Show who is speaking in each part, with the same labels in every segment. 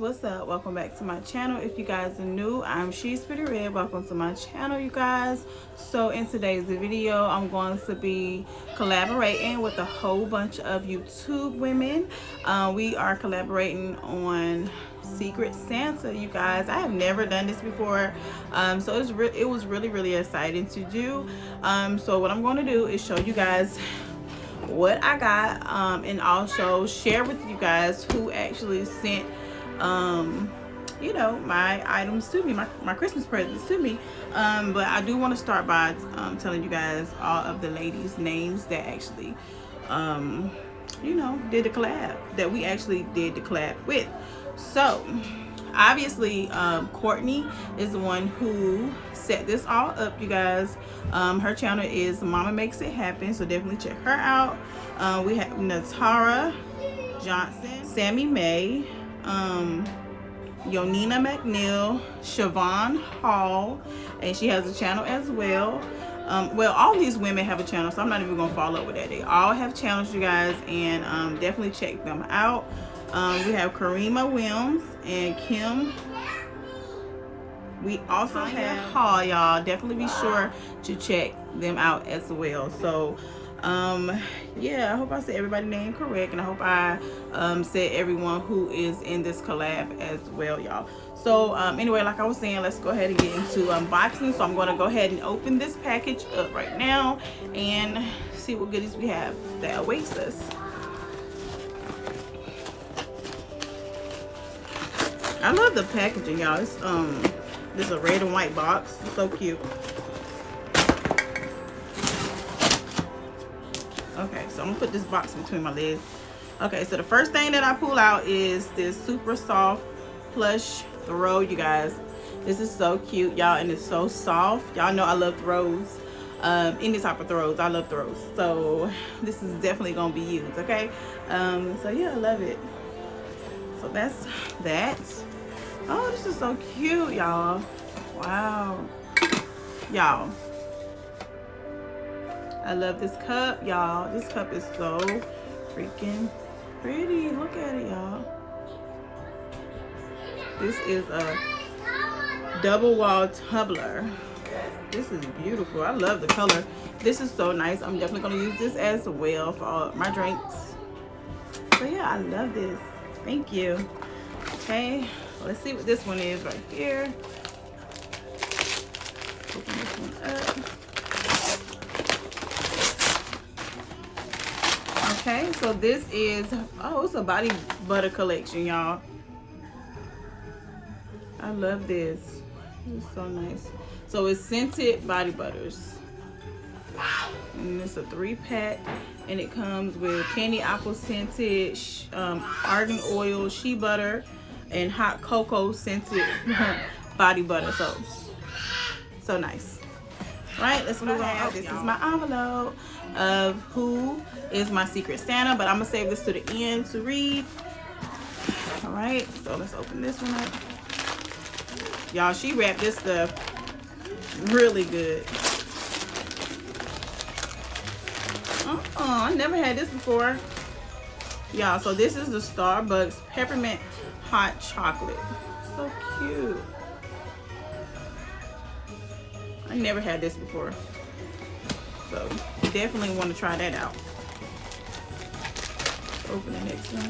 Speaker 1: what's up? Welcome back to my channel. If you guys are new, I'm ShesPrettyRedd. Welcome to my channel, you guys. So in today's video, I'm going to be collaborating with a whole bunch of YouTube women. We are collaborating on Secret Santa, you guys. I have never done this before, so it was really exciting to do. So what I'm going to do is show you guys what I got, and also share with you guys who actually sent you know, my items to me, my Christmas presents to me. But I do want to start by telling you guys all of the ladies' names that actually you know, did the collab, that we actually did the collab with. So obviously Courtney is the one who set this all up, you guys. Her channel is Mama Makes It Happen, so definitely check her out. We have Natara Johnson, Sammy May, Yonina McNeil, Siobhan Hall, and she has a channel as well. Well, all these women have a channel, so I'm not even gonna follow up with that. They all have channels, you guys, and definitely check them out. We have Karima Williams and Kim. We also have Hall, y'all. Definitely be sure to check them out as well. So yeah, I hope I said everybody's name correct, and I hope I said everyone who is in this collab as well, y'all. So anyway, like I was saying, let's go ahead and get into unboxing. So I'm going to go ahead and open this package up right now and see what goodies we have that awaits us. I love the packaging, y'all. It's this is a red and white box. It's so cute. Okay, so I'm gonna put this box between my legs. Okay, so the first thing that I pull out is this super soft plush throw, you guys. This is so cute, y'all, and it's so soft. Y'all know I love throws. Any type of throws, I love throws. So this is definitely gonna be used, okay? So yeah, I love it. So that's that. Oh, this is so cute, y'all. Wow. Y'all, I love this cup, y'all. This cup is so freaking pretty. Look at it, y'all. This is a double wall tumbler. This is beautiful. I love the color. This is so nice. I'm definitely going to use this as well for all my drinks. So yeah, I love this. Thank you. Okay, let's see what this one is right here. Open this one up. Okay, so this is, oh, it's a body butter collection, y'all. I love this. It's so nice. So it's scented body butters, and it's a 3-pack, and it comes with candy apple scented, argan oil, shea butter, and hot cocoa scented body butter. So nice. Right, let's move on. This is my envelope of who is my Secret Santa, but I'm gonna save this to the end to read. All right, so let's open this one up. Y'all, she wrapped this stuff really good. I never had this before, y'all. So this is the Starbucks Peppermint Hot Chocolate. So cute. I never had this before, so definitely want to try that out. Open the next one.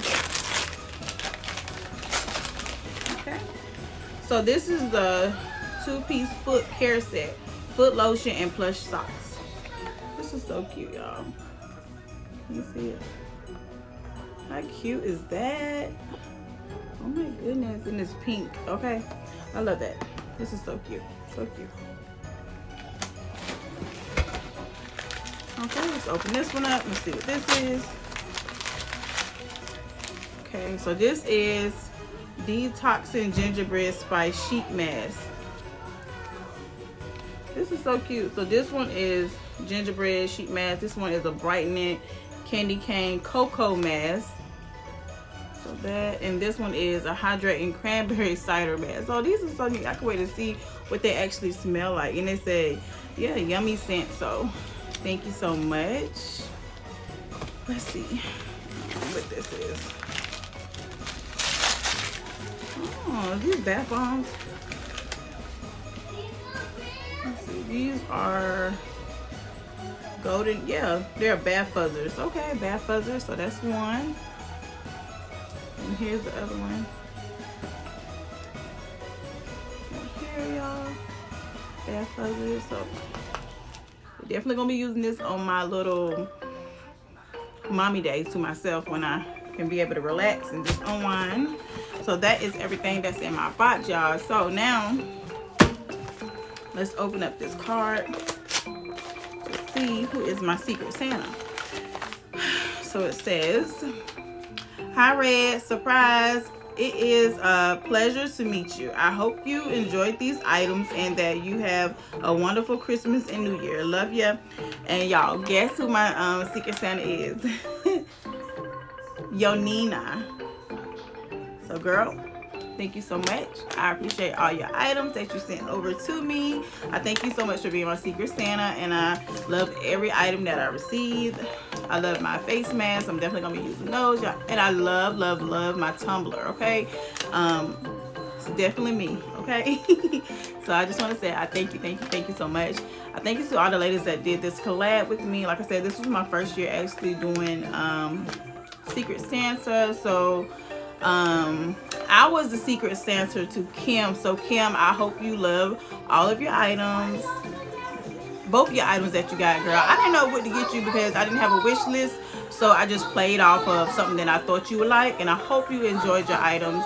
Speaker 1: Okay, so this is the 2-piece foot care set, foot lotion and plush socks. This is so cute, y'all. Let me see it. How cute is that? Oh my goodness, and it's pink. Okay, I love that. This is so cute, so cute. Okay, let's open this one up. Let's see what this is. Okay, so this is Detoxing Gingerbread Spice Sheet Mask. This is so cute. So this one is gingerbread sheet mask. This one is a brightening candy cane cocoa mask. So that, and this one is a hydrating cranberry cider mask. So these are so neat. I can wait to see what they actually smell like. And they say, yeah, yummy scent. So thank you so much. Let's see what this is. Oh, these bath bombs. Let's see, these are golden. Yeah, they're bath fuzzers. Okay, bath fuzzers. So that's one. And here's the other one. Here, y'all. Bath fuzzers. So we're definitely gonna be using this on my little mommy days to myself when I can be able to relax and just unwind. So that is everything that's in my box, y'all. So now let's open up this card to see who is my Secret Santa. So it says, "Hi Red, surprise. It is a pleasure to meet you. I hope you enjoyed these items and that you have a wonderful Christmas and New Year. Love ya." And y'all, guess who my Secret Santa is? Yo Nina. So girl, thank you so much. I appreciate all your items that you sent over to me. I thank you so much for being my Secret Santa, and I love every item that I received. I love my face mask. I'm definitely gonna be using those, y'all. And I love, love, love my tumbler. Okay, it's definitely me. Okay. So I just want to say I thank you so much. I thank you to all the ladies that did this collab with me. Like I said, this was my first year actually doing Secret Santa. So I was the Secret Santa to Kim. So Kim, I hope you love all of your items, both your items that you got, girl. I didn't know what to get you because I didn't have a wish list, so I just played off of something that I thought you would like, and I hope you enjoyed your items.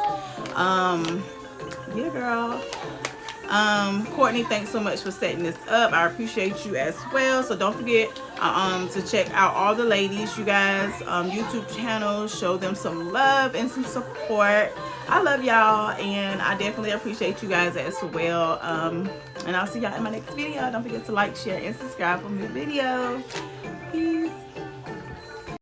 Speaker 1: Yeah, girl. Courtney, thanks so much for setting this up. I appreciate you as well. So don't forget to check out all the ladies, you guys, YouTube channels. Show them some love and some support. I love y'all, and I definitely appreciate you guys as well. And I'll see y'all in my next video. Don't forget to like, share, and subscribe for more videos.